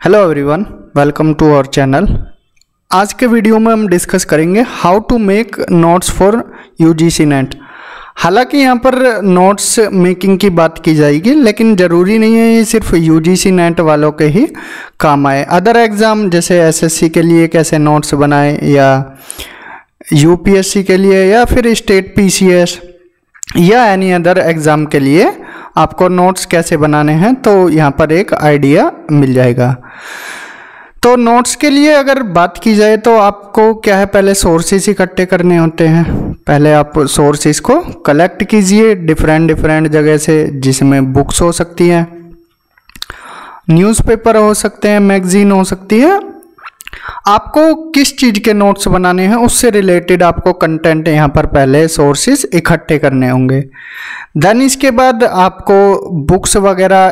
Hello everyone, welcome to our channel. आज के video में हम डिस्कस करेंगे how to make notes for UGC NET. हालांकि यहाँ पर नोट्स मेकिंग की बात की जाएगी, लेकिन ज़रूरी नहीं है ये सिर्फ यूजीसी नेट वालों के ही काम आए। अदर एग्ज़ाम जैसे एसएससी के लिए कैसे नोट्स बनाए, या यूपीएससी के लिए, या फिर स्टेट पीसीएस या एनी अदर एग्ज़ाम के लिए आपको नोट्स कैसे बनाने हैं, तो यहाँ पर एक आइडिया मिल जाएगा। तो नोट्स के लिए अगर बात की जाए तो आपको क्या है, पहले सोर्सेस इकट्ठे करने होते हैं। पहले आप सोर्सेस को कलेक्ट कीजिए डिफरेंट जगह से, जिसमें बुक्स हो सकती हैं, न्यूज़पेपर हो सकते हैं, मैगजीन हो सकती है। आपको किस चीज़ के नोट्स बनाने हैं उससे रिलेटेड आपको कंटेंट यहाँ पर पहले सोर्सेस इकट्ठे करने होंगे। देन इसके बाद आपको बुक्स वगैरह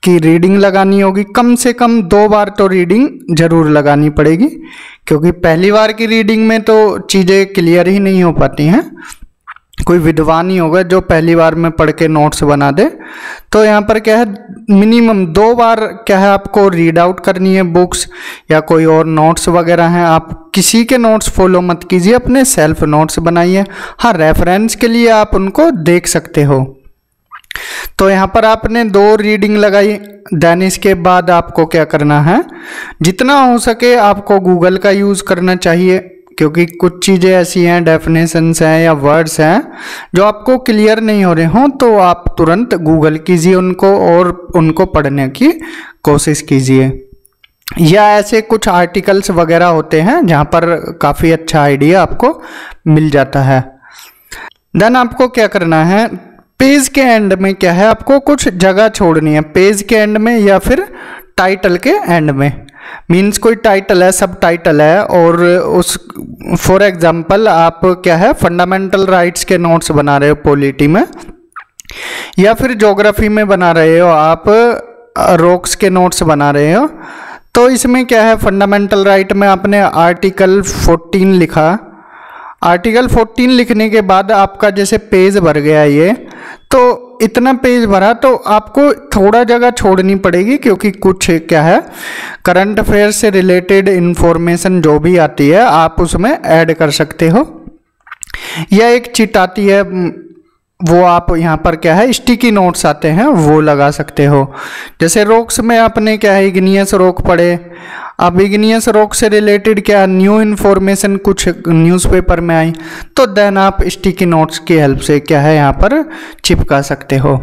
की रीडिंग लगानी होगी। कम से कम 2 बार तो रीडिंग ज़रूर लगानी पड़ेगी, क्योंकि पहली बार की रीडिंग में तो चीज़ें क्लियर ही नहीं हो पाती हैं। कोई विद्वान ही होगा जो पहली बार में पढ़ के नोट्स बना दे। तो यहाँ पर क्या है, मिनिमम 2 बार क्या है आपको रीड आउट करनी है बुक्स, या कोई और नोट्स वगैरह हैं। आप किसी के नोट्स फॉलो मत कीजिए, अपने सेल्फ नोट्स बनाइए। हाँ, रेफरेंस के लिए आप उनको देख सकते हो। तो यहाँ पर आपने 2 रीडिंग लगाई। देन इसके बाद आपको क्या करना है, जितना हो सके आपको गूगल का यूज़ करना चाहिए, क्योंकि कुछ चीज़ें ऐसी हैं, डेफिनेशंस हैं या वर्ड्स हैं जो आपको क्लियर नहीं हो रहे हों, तो आप तुरंत गूगल कीजिए उनको और उनको पढ़ने की कोशिश कीजिए। या ऐसे कुछ आर्टिकल्स वगैरह होते हैं जहाँ पर काफ़ी अच्छा आइडिया आपको मिल जाता है। देन आपको क्या करना है, पेज के एंड में क्या है, आपको कुछ जगह छोड़नी है। पेज के एंड में या फिर टाइटल के एंड में, मीन्स कोई टाइटल है, सब टाइटल है, और उस फॉर एग्जांपल आप क्या है फंडामेंटल राइट्स के नोट्स बना रहे हो पॉलिटी में, या फिर ज्योग्राफी में बना रहे हो, आप रॉक्स के नोट्स बना रहे हो। तो इसमें क्या है, फंडामेंटल राइट में आपने आर्टिकल 14 लिखा। आर्टिकल 14 लिखने के बाद आपका जैसे पेज भर गया ये, तो इतना पेज भरा तो आपको थोड़ा जगह छोड़नी पड़ेगी, क्योंकि कुछ क्या है करंट अफेयर से रिलेटेड इंफॉर्मेशन जो भी आती है आप उसमें ऐड कर सकते हो। या एक चिट आती है, वो आप यहाँ पर क्या है स्टिकी नोट्स आते हैं वो लगा सकते हो। जैसे रॉक्स में आपने क्या है इग्नियस रॉक पढ़े, अब इग्नियस रॉक से रिलेटेड क्या न्यू इन्फॉर्मेशन कुछ न्यूज़पेपर में आई, तो देन आप स्टिकी नोट्स की हेल्प से क्या है यहाँ पर चिपका सकते हो।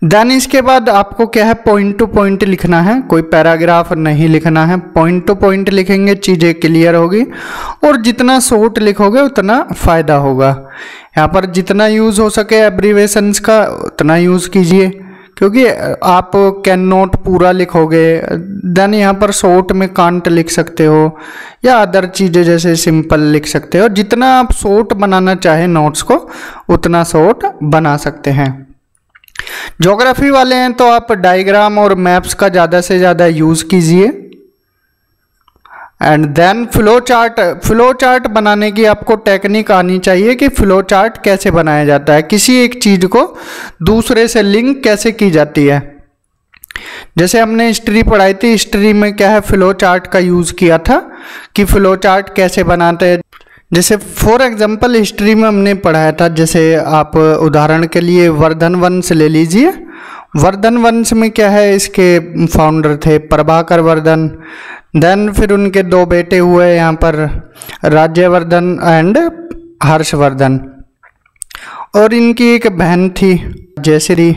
देन इसके बाद आपको क्या है पॉइंट टू पॉइंट लिखना है, कोई पैराग्राफ नहीं लिखना है। पॉइंट टू पॉइंट लिखेंगे चीज़ें क्लियर होगी, और जितना शॉर्ट लिखोगे उतना फ़ायदा होगा। यहाँ पर जितना यूज़ हो सके एब्रीवेशंस का उतना यूज़ कीजिए, क्योंकि आप कैन नोट पूरा लिखोगे। देन यहाँ पर शॉर्ट में कांट लिख सकते हो, या अदर चीज़ें जैसे सिंपल लिख सकते हो। जितना आप शॉर्ट बनाना चाहें नोट्स को उतना शॉर्ट बना सकते हैं। ज्योग्राफी वाले हैं तो आप डायग्राम और मैप्स का ज़्यादा से ज़्यादा यूज़ कीजिए। एंड देन फ्लो चार्ट बनाने की आपको टेक्निक आनी चाहिए कि फ्लो चार्ट कैसे बनाया जाता है, किसी एक चीज़ को दूसरे से लिंक कैसे की जाती है। जैसे हमने हिस्ट्री पढ़ाई थी, हिस्ट्री में क्या है फ्लो चार्ट का यूज़ किया था कि फ्लो चार्ट कैसे बनाते हैं। जैसे फॉर एग्जांपल हिस्ट्री में हमने पढ़ाया था, जैसे आप उदाहरण के लिए वर्धन वंश ले लीजिए। वर्धन वंश में क्या है, इसके फाउंडर थे प्रभाकर वर्धन। देन फिर उनके 2 बेटे हुए यहाँ पर, राज्यवर्धन एंड हर्षवर्धन, और इनकी एक बहन थी जयश्री।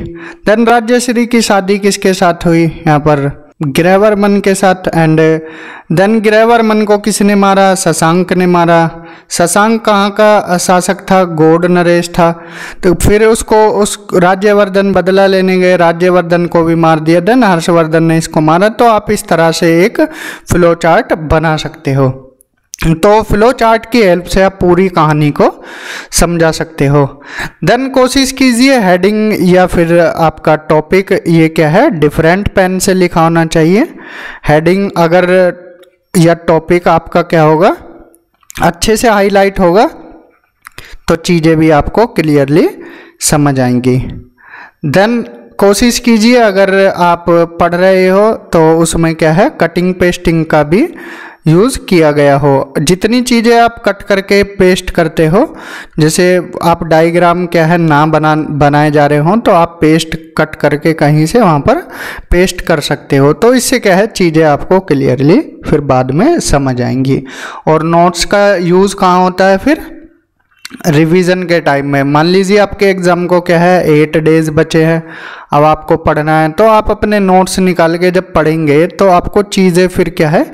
देन राज्यश्री की शादी किसके साथ हुई, यहाँ पर ग्रहवर्मन के साथ। एंड देन ग्रहवर्मन को किसने मारा, शशांक ने मारा। शशांक कहाँ का शासक था, गौड़ नरेश था। तो फिर उसको उस राज्यवर्धन बदला लेने गए, राज्यवर्धन को भी मार दिया। देन हर्षवर्धन ने इसको मारा। तो आप इस तरह से एक फ्लो चार्ट बना सकते हो। तो फ्लो चार्ट की हेल्प से आप पूरी कहानी को समझा सकते हो। देन कोशिश कीजिए हेडिंग या फिर आपका टॉपिक ये क्या है डिफरेंट पेन से लिखा होना चाहिए। हेडिंग अगर या टॉपिक आपका क्या होगा अच्छे से हाईलाइट होगा तो चीज़ें भी आपको क्लियरली समझ आएंगी। देन कोशिश कीजिए, अगर आप पढ़ रहे हो तो उसमें क्या है, कटिंग पेस्टिंग का भी यूज़ किया गया हो। जितनी चीज़ें आप कट करके पेस्ट करते हो, जैसे आप डायग्राम क्या है ना बनाए जा रहे हो, तो आप पेस्ट कट करके कहीं से वहाँ पर पेस्ट कर सकते हो। तो इससे क्या है, चीज़ें आपको क्लियरली फिर बाद में समझ आएंगी। और नोट्स का यूज़ कहाँ होता है, फिर रिवीजन के टाइम में। मान लीजिए आपके एग्ज़ाम को क्या है 8 डेज बचे हैं, अब आपको पढ़ना है, तो आप अपने नोट्स निकाल के जब पढ़ेंगे तो आपको चीज़ें फिर क्या है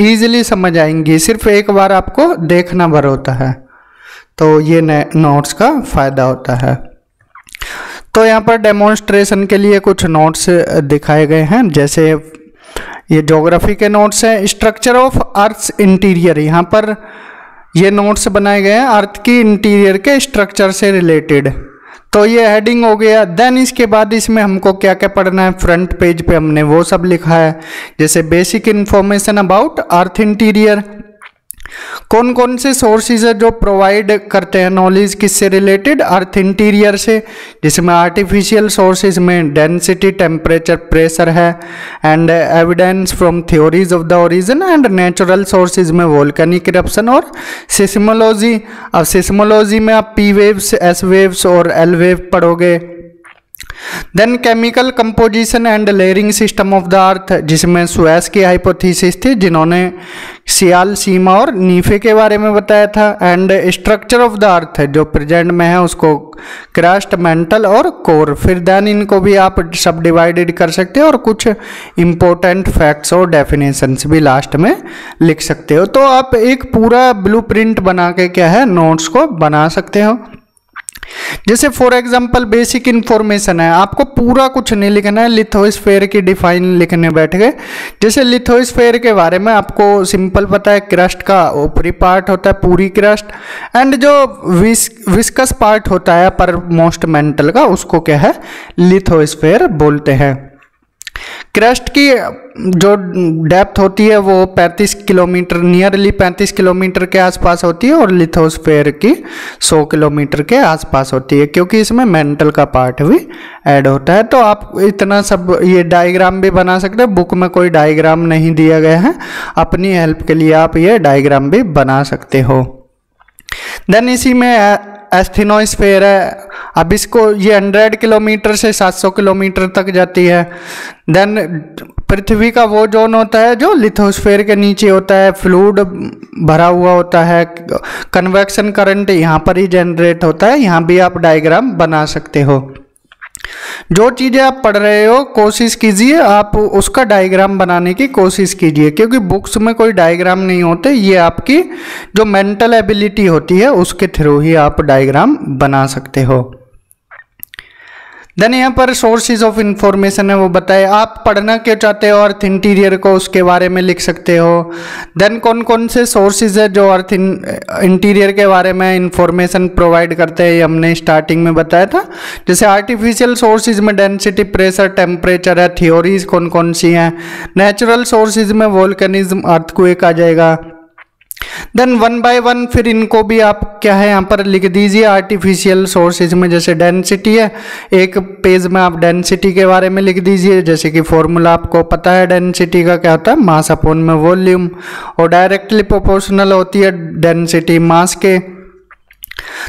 ईजिली समझ आएंगी। सिर्फ एक बार आपको देखना भर होता है, तो ये नोट्स का फ़ायदा होता है। तो यहाँ पर डेमोन्स्ट्रेशन के लिए कुछ नोट्स दिखाए गए हैं, जैसे ये ज्योग्राफी के नोट्स हैं। स्ट्रक्चर ऑफ अर्थ्स इंटीरियर, यहाँ पर ये नोट्स बनाए गए हैं अर्थ की इंटीरियर के स्ट्रक्चर से रिलेटेड। तो ये हेडिंग हो गया। देन इसके बाद इसमें हमको क्या क्या पढ़ना है, फ्रंट पेज पे हमने वो सब लिखा है, जैसे basic information about earth interior, कौन कौन से सोर्सेज है जो प्रोवाइड करते हैं नॉलेज किससे रिलेटेड, अर्थ इंटीरियर से, जिसमें आर्टिफिशियल सोर्सेज में डेंसिटी, टेम्परेचर, प्रेशर है, and evidence from theories of the origin, and natural sources में वोल्केनिक इरप्शन और सिस्मोलॉजी। अब सिस्मोलॉजी में आप पी वेव्स, एस वेव्स और एल वेव पढ़ोगे। Then chemical composition and layering system of the earth, जिसमें Suess की हाइपोथेसिस थी, जिन्होंने सियाल, सीमा और नीफे के बारे में बताया था। एंड स्ट्रक्चर ऑफ द अर्थ जो प्रेजेंट में है उसको क्रस्ट, मेंटल और कोर। फिर देन इनको भी आप सब डिवाइडेड कर सकते हो और कुछ इंपॉर्टेंट फैक्ट्स और डेफिनेशंस भी लास्ट में लिख सकते हो। तो आप एक पूरा ब्लूप्रिंट बना के क्या है नोट्स को बना सकते हो। जैसे फॉर एग्जांपल बेसिक इन्फॉर्मेशन है, आपको पूरा कुछ नहीं लिखना है, लिथोस्फेयर की डिफाइन लिखने बैठ गए। जैसे लिथोस्फेयर के बारे में आपको सिंपल पता है, क्रस्ट का ऊपरी पार्ट होता है पूरी क्रस्ट, एंड जो विस्कस पार्ट होता है पर मोस्ट मेंटल का, उसको क्या है लिथोस्फेयर बोलते हैं। क्रस्ट की जो डेप्थ होती है वो 35 किलोमीटर, नियरली 35 किलोमीटर के आसपास होती है, और लिथोस्फेयर की 100 किलोमीटर के आसपास होती है, क्योंकि इसमें मेंटल का पार्ट भी ऐड होता है। तो आप इतना सब ये डायग्राम भी बना सकते हैं। बुक में कोई डायग्राम नहीं दिया गया है, अपनी हेल्प के लिए आप ये डायग्राम भी बना सकते हो। देन इसी में एस्थेनोस्फेयर है, अब इसको ये 100 किलोमीटर से 700 किलोमीटर तक जाती है। देन पृथ्वी का वो जोन होता है जो लिथोस्फेयर के नीचे होता है, फ्लूइड भरा हुआ होता है, कन्वेक्शन करंट यहाँ पर ही जनरेट होता है, यहाँ भी आप डायग्राम बना सकते हो। जो चीज़ें आप पढ़ रहे हो कोशिश कीजिए आप उसका डायग्राम बनाने की कोशिश कीजिए, क्योंकि बुक्स में कोई डायग्राम नहीं होते, ये आपकी जो मेंटल एबिलिटी होती है उसके थ्रू ही आप डायग्राम बना सकते हो। देन यहाँ पर सोर्सेज ऑफ इंफॉर्मेशन है वो बताए, आप पढ़ना क्या चाहते हो अर्थ इंटीरियर को उसके बारे में लिख सकते हो। देन कौन कौन से सोर्सेज है जो अर्थ इंटीरियर के बारे में इंफॉर्मेशन प्रोवाइड करते हैं, ये हमने स्टार्टिंग में बताया था। जैसे आर्टिफिशियल सोर्सेज में डेंसिटी, प्रेशर, टेम्परेचर है, थ्योरीज कौन कौन सी हैं। नेचुरल सोर्सेज में वोल्केनिज्म, अर्थक्वेक आ जाएगा। देन 1 बाय 1 फिर इनको भी आप क्या है यहाँ पर लिख दीजिए। आर्टिफिशियल सोर्सेज में जैसे डेंसिटी है, एक पेज में आप डेंसिटी के बारे में लिख दीजिए, जैसे कि फॉर्मूला आपको पता है डेंसिटी का क्या होता है, मास अपॉन में वॉल्यूम, और डायरेक्टली प्रोपोर्शनल होती है डेंसिटी मास के।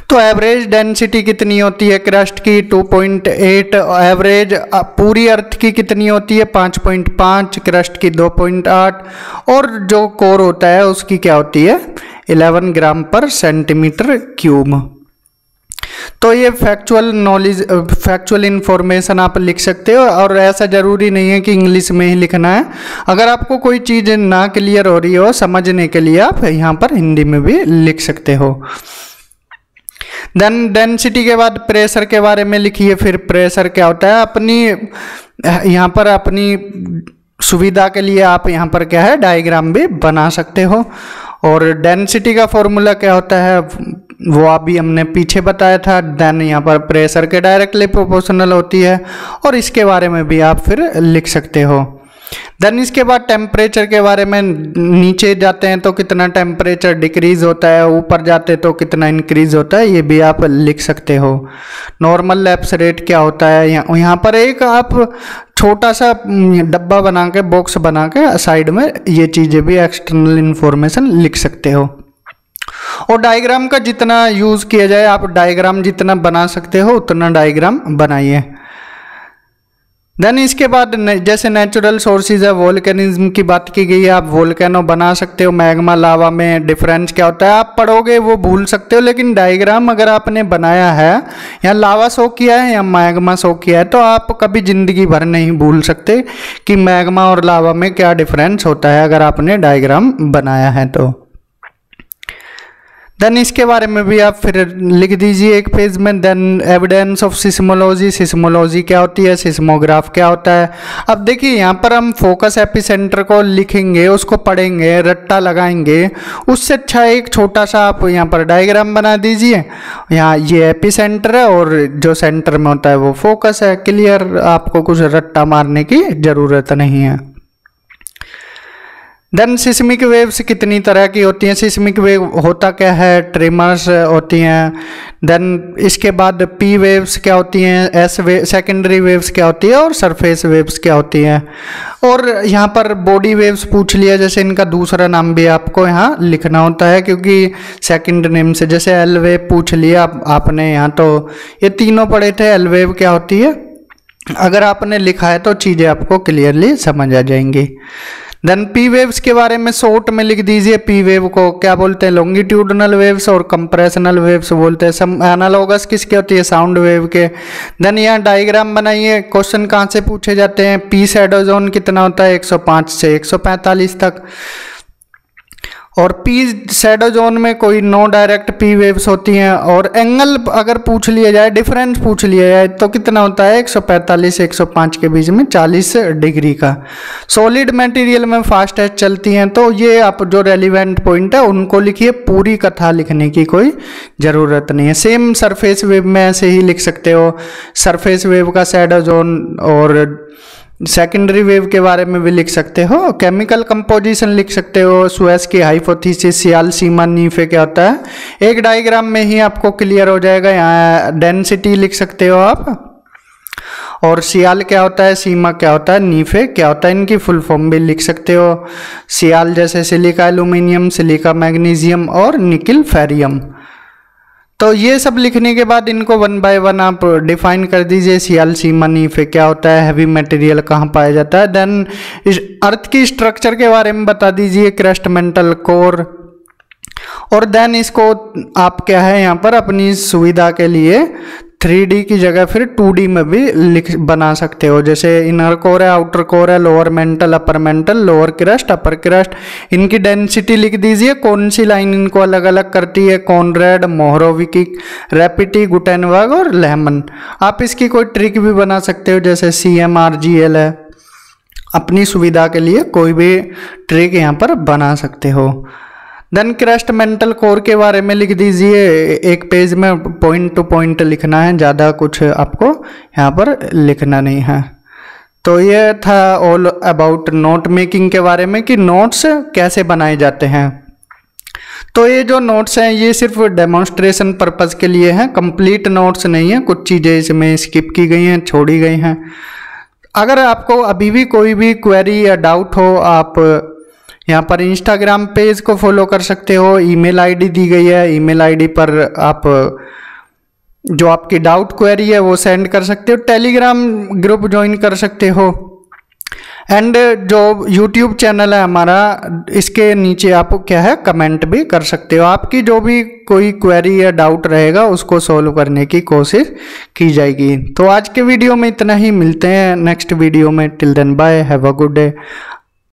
तो एवरेज डेंसिटी कितनी होती है क्रस्ट की 2.8, एवरेज पूरी अर्थ की कितनी होती है 5.5, क्रस्ट की 2.8, और जो कोर होता है उसकी क्या होती है 11 ग्राम पर सेंटीमीटर क्यूब। तो ये फैक्चुअल नॉलेज, फैक्चुअल इंफॉर्मेशन आप लिख सकते हो, और ऐसा ज़रूरी नहीं है कि इंग्लिश में ही लिखना है। अगर आपको कोई चीज़ ना क्लियर हो रही हो समझने के लिए आप यहाँ पर हिंदी में भी लिख सकते हो। देन डेंसिटी के बाद प्रेशर के बारे में लिखिए। फिर प्रेशर क्या होता है, अपनी यहाँ पर अपनी सुविधा के लिए आप यहाँ पर क्या है डायग्राम भी बना सकते हो। और डेंसिटी का फॉर्मूला क्या होता है वो अभी हमने पीछे बताया था। देन यहाँ पर प्रेशर के डायरेक्टली प्रोपोर्शनल होती है, और इसके बारे में भी आप फिर लिख सकते हो। देन इसके बाद टेम्परेचर के बारे में, नीचे जाते हैं तो कितना टेम्परेचर डिक्रीज होता है, ऊपर जाते तो कितना इंक्रीज होता है, ये भी आप लिख सकते हो। नॉर्मल लैप्स रेट क्या होता है, यहाँ पर एक आप छोटा सा डब्बा बना के, बॉक्स बना के साइड में ये चीज़ें भी एक्सटर्नल इंफॉर्मेशन लिख सकते हो। और डायग्राम का जितना यूज़ किया जाए, आप डायग्राम जितना बना सकते हो उतना डायग्राम बनाइए। देन इसके बाद जैसे नेचुरल सोर्सेज है, वोल्केनिज्म की बात की गई है, आप वोल्केनो बना सकते हो। मैग्मा लावा में डिफरेंस क्या होता है आप पढ़ोगे वो भूल सकते हो, लेकिन डायग्राम अगर आपने बनाया है या लावा शो किया है या मैग्मा शो किया है तो आप कभी ज़िंदगी भर नहीं भूल सकते कि मैग्मा और लावा में क्या डिफरेंस होता है अगर आपने डायग्राम बनाया है तो। देन इसके बारे में भी आप फिर लिख दीजिए एक पेज में। Then evidence of seismology, seismology क्या होती है, सिस्मोग्राफ क्या होता है। अब देखिए यहाँ पर हम फोकस एपिसेंटर को लिखेंगे, उसको पढ़ेंगे, रट्टा लगाएंगे, उससे अच्छा एक छोटा सा आप यहाँ पर डायग्राम बना दीजिए। यहाँ ये एपिसेंटर है और जो सेंटर में होता है वो फोकस है, क्लियर, आपको कुछ रट्टा मारने की ज़रूरत नहीं है। देन सिस्मिक वेव्स कितनी तरह की होती हैं, सिस्मिक वेव होता क्या है, ट्रिमर्स होती हैं। देन इसके बाद पी वेव्स क्या होती हैं, एस वेव, सेकेंडरी वेव्स क्या होती है और सरफेस वेव्स क्या होती हैं। और यहाँ पर बॉडी वेव्स पूछ लिया, जैसे इनका दूसरा नाम भी आपको यहाँ लिखना होता है क्योंकि सेकंड नेम से, जैसे एल वेव पूछ लिया आपने यहाँ, तो ये तीनों पढ़े थे। एल वेव क्या होती है, अगर आपने लिखा है तो चीज़ें आपको क्लियरली समझ आ जाएंगी। देन पी वेव्स के बारे में शॉर्ट में लिख दीजिए। पी वेव को क्या बोलते हैं, लॉन्गिट्यूडनल वेव्स और कंप्रेशनल वेव्स बोलते हैं। सम एनालॉगस किसके होती है, साउंड वेव के। देन यहाँ डायग्राम बनाइए। क्वेश्चन कहाँ से पूछे जाते हैं, पी शैडो जोन कितना होता है, 105 से 145 तक। और पी शैडो जोन में कोई नो डायरेक्ट पी वेव्स होती हैं। और एंगल अगर पूछ लिया जाए, डिफरेंस पूछ लिया जाए तो कितना होता है, 145 से 105 के बीच में 40 डिग्री का। सॉलिड मटेरियल में फास्टेस्ट चलती हैं, तो ये आप जो रेलिवेंट पॉइंट है उनको लिखिए, पूरी कथा लिखने की कोई ज़रूरत नहीं है। सेम सरफेस वेव में ऐसे ही लिख सकते हो, सरफेस वेव का शैडो जोन, और सेकेंडरी वेव के बारे में भी लिख सकते हो। केमिकल कंपोजिशन लिख सकते हो, सुएज की हाइपोथेसिस, सियाल सीमा, नीफे क्या होता है, एक डायग्राम में ही आपको क्लियर हो जाएगा। यहाँ डेंसिटी लिख सकते हो आप, और सियाल क्या होता है, सीमा क्या होता है, नीफे क्या होता है, इनकी फुल फॉर्म भी लिख सकते हो। सियाल जैसे सिलिका एल्यूमिनियम, सिलिका मैग्नीशियम और निकिल फेरियम। तो ये सब लिखने के बाद इनको वन बाय वन आप डिफाइन कर दीजिए। सियाल सीमा, नीफे क्या होता है, हैवी मटेरियल कहाँ पाया जाता है। देन इस अर्थ की स्ट्रक्चर के बारे में बता दीजिए, क्रस्ट, मेंटल, कोर। और देन इसको आप क्या है यहाँ पर अपनी सुविधा के लिए 3D की जगह फिर 2D में भी बना सकते हो। जैसे इनर कोर है, आउटर कोर है, lower mantle, upper mantle, lower crust, upper crust. इनकी डेंसिटी लिख दीजिए, कौन सी लाइन इनको अलग अलग करती है, कॉनरेड, मोहरोविकी, रैपिटी, गुटेनबर्ग और लेहमन। आप इसकी कोई ट्रिक भी बना सकते हो, जैसे CMRGL है। अपनी सुविधा के लिए कोई भी ट्रिक यहाँ पर बना सकते हो। देन क्रस्ट, मेंटल, कोर के बारे में लिख दीजिए। एक पेज में पॉइंट टू पॉइंट लिखना है, ज़्यादा कुछ आपको यहाँ पर लिखना नहीं है। तो ये था ऑल अबाउट नोट मेकिंग के बारे में कि नोट्स कैसे बनाए जाते हैं। तो ये जो नोट्स हैं ये सिर्फ डेमोन्स्ट्रेशन पर्पज़ के लिए हैं, कंप्लीट नोट्स नहीं है। कुछ चीज़ें इसमें स्किप की गई हैं, छोड़ी गई हैं। अगर आपको अभी भी कोई भी क्वेरी या डाउट हो, आप यहाँ पर इंस्टाग्राम पेज को फॉलो कर सकते हो। ईमेल आईडी दी गई है, ईमेल आईडी पर आप जो आपकी डाउट क्वेरी है वो सेंड कर सकते हो। टेलीग्राम ग्रुप ज्वाइन कर सकते हो। एंड जो यूट्यूब चैनल है हमारा, इसके नीचे आप क्या है कमेंट भी कर सकते हो। आपकी जो भी कोई क्वेरी या डाउट रहेगा उसको सॉल्व करने की कोशिश की जाएगी। तो आज के वीडियो में इतना ही, मिलते हैं नेक्स्ट वीडियो में। Till then bye, have a good day.